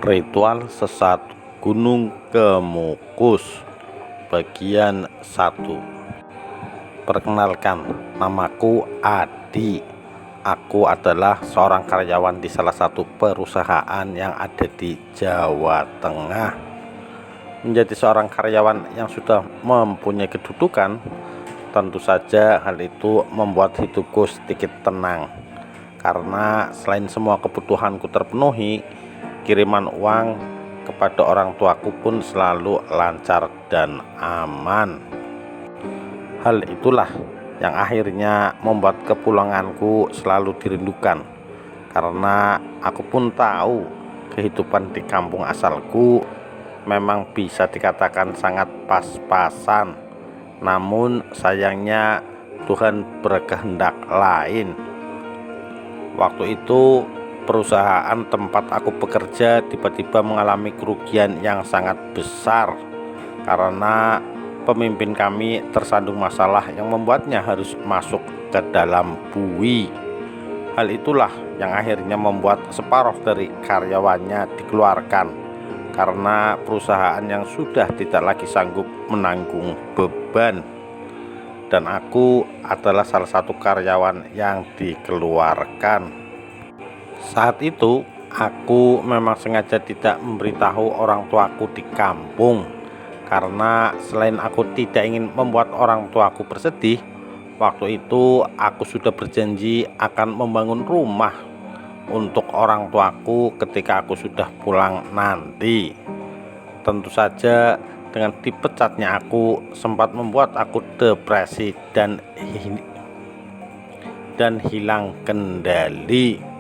Ritual Sesat Gunung Kemukus bagian 1. Perkenalkan, namaku Adi. Aku adalah seorang karyawan di salah satu perusahaan yang ada di Jawa Tengah. Menjadi seorang karyawan yang sudah mempunyai kedudukan, tentu saja hal itu membuat hidupku sedikit tenang. Karena selain semua kebutuhanku terpenuhi, kiriman uang kepada orang tuaku pun selalu lancar dan aman. Hal itulah yang akhirnya membuat kepulanganku selalu dirindukan, karena aku pun tahu kehidupan di kampung asalku memang bisa dikatakan sangat pas-pasan. Namun sayangnya Tuhan berkehendak lain. Waktu itu perusahaan tempat aku bekerja tiba-tiba mengalami kerugian yang sangat besar karena pemimpin kami tersandung masalah yang membuatnya harus masuk ke dalam bui. Hal itulah yang akhirnya membuat separuh dari karyawannya dikeluarkan karena perusahaan yang sudah tidak lagi sanggup menanggung beban. Dan aku adalah salah satu karyawan yang dikeluarkan. Saat itu aku memang sengaja tidak memberitahu orang tuaku di kampung, karena selain aku tidak ingin membuat orang tuaku bersedih, waktu itu aku sudah berjanji akan membangun rumah untuk orang tuaku ketika aku sudah pulang nanti. Tentu saja dengan dipecatnya aku sempat membuat aku depresi dan hilang kendali.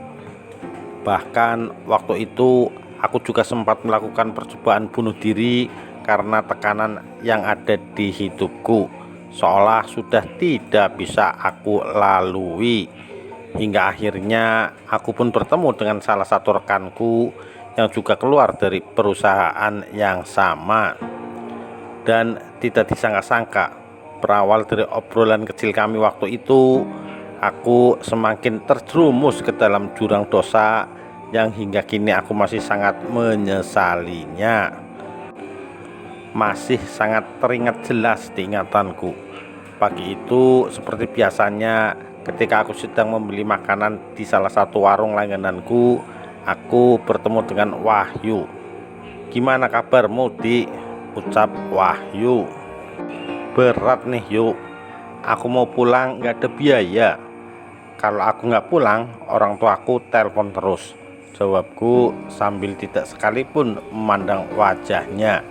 Bahkan waktu itu aku juga sempat melakukan percobaan bunuh diri karena tekanan yang ada di hidupku, seolah sudah tidak bisa aku lalui. Hingga akhirnya aku pun bertemu dengan salah satu rekanku yang juga keluar dari perusahaan yang sama. Dan tidak disangka-sangka, berawal dari obrolan kecil kami waktu itu, aku semakin terjerumus ke dalam jurang dosa yang hingga kini aku masih sangat menyesalinya. Masih sangat teringat jelas di ingatanku. Pagi itu seperti biasanya ketika aku sedang membeli makanan di salah satu warung langgananku, aku bertemu dengan Wahyu. "Gimana kabarmu, Di?" ucap Wahyu. "Berat nih, Yuk. Aku mau pulang, gak ada biaya. Kalau aku gak pulang, orang tuaku telepon terus," jawabku sambil tidak sekalipun memandang wajahnya.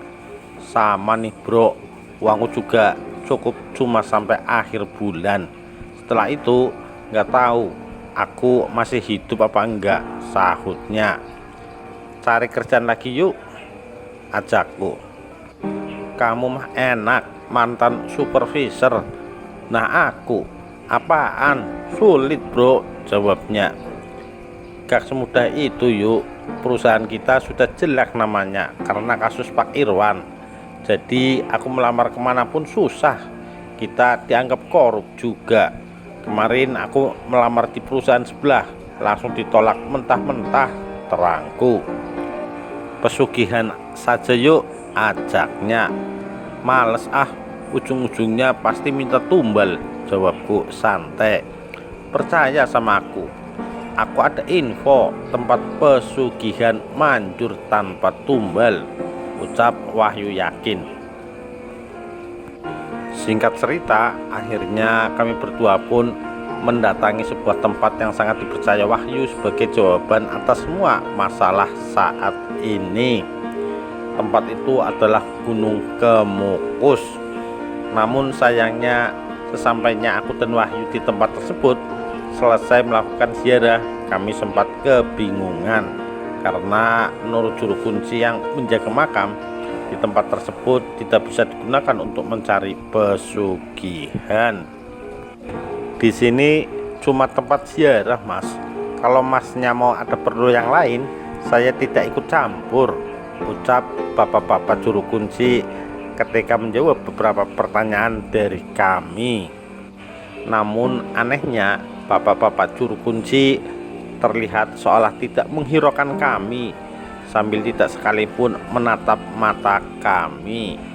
"Sama nih bro, uangku juga cukup cuma sampai akhir bulan. Setelah itu gak tahu aku masih hidup apa enggak," sahutnya. "Cari kerjaan lagi yuk," ajakku. "Kamu mah enak, mantan supervisor. Nah aku, apaan? Sulit bro," jawabnya. "Gak semudah itu Yuk. Perusahaan kita sudah jelek namanya karena kasus Pak Irwan. Jadi aku melamar kemanapun susah. Kita dianggap korup juga. Kemarin aku melamar di perusahaan sebelah, langsung ditolak mentah-mentah," terangku. "Pesugihan saja yuk," ajaknya. "Males ah, ujung-ujungnya pasti minta tumbal," jawabku santai. "Percaya sama aku ada info tempat pesugihan manjur tanpa tumbal," ucap Wahyu yakin. Singkat cerita, akhirnya kami berdua pun mendatangi sebuah tempat yang sangat dipercaya Wahyu sebagai jawaban atas semua masalah saat ini. Tempat itu adalah Gunung Kemukus. Namun sayangnya sesampainya aku dan Wahyu di tempat tersebut, selesai melakukan ziarah, kami sempat kebingungan karena menurut juru kunci yang menjaga makam, di tempat tersebut tidak bisa digunakan untuk mencari pesugihan. "Di sini cuma tempat ziarah mas. Kalau masnya mau ada perlu yang lain, saya tidak ikut campur," ucap bapak-bapak juru kunci ketika menjawab beberapa pertanyaan dari kami. Namun anehnya, bapak-bapak juru kunci terlihat seolah tidak menghiraukan kami sambil tidak sekalipun menatap mata kami.